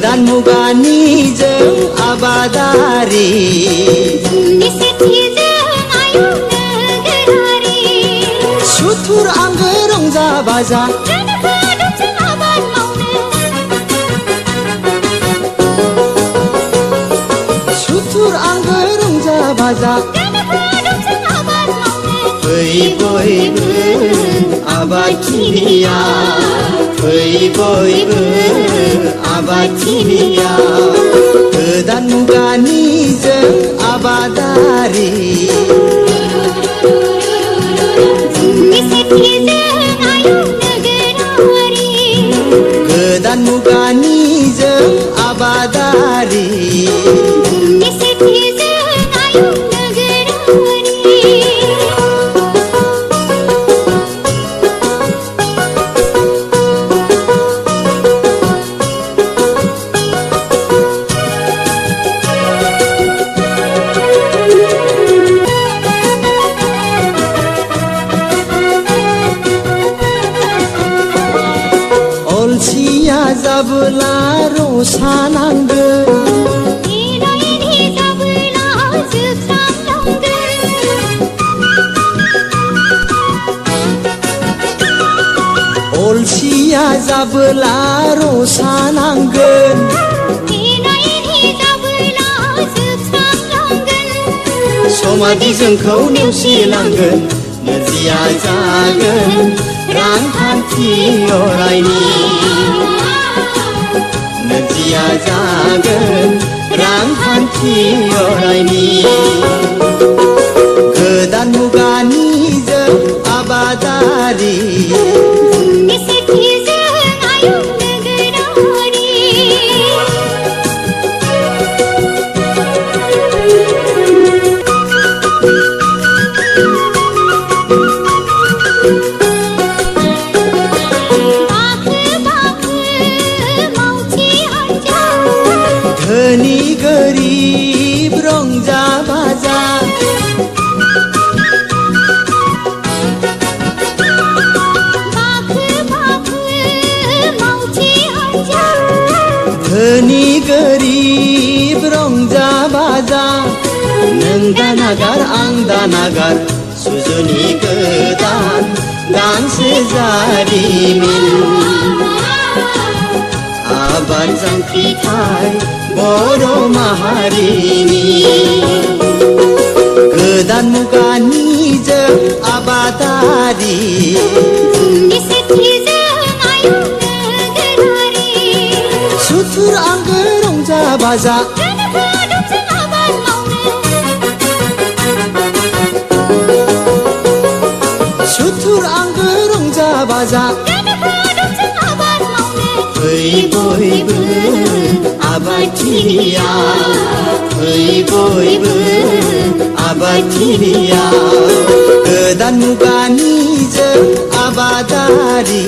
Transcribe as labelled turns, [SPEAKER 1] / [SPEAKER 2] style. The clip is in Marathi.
[SPEAKER 1] गोदान मुगानि जों आबादारि सुथुर आंगो रंजा बाजा सुथुर आंगो रंजा बाजा फै बयबो आबादथिलियाव फै बयबो आबादथिलियाव गोदान मुगानि जों आबादारि गोदान मुगानि जों आबादारि अलसिया जाबोला रसा नांगोन अलसिया जाबोला रसा नांगोन समादि जोंखौ नेवसिलांगोन नोरजिया जागोन रांखान्थि अरायनि नोरजिया जागोन रांखान्थि अरायनि गोदान मुगानि जों आबादारि धनी गरिब रंजा बाजा धनी गरिब रंजा बाजा नों दानागार आं दानागार सुजुनि गोदान गांसे जारिमिन आबाद जांख्रिथाय बर' माहारिनि गोदान मुगानि जों आबादारि सुथुर आंगो रंजा बाजा सुथुर आंगो रंजा बाजा फै बयबो आबादथिलियाव फै बयबो आबादथिलियाव गोदान मुगानि जों आबादारि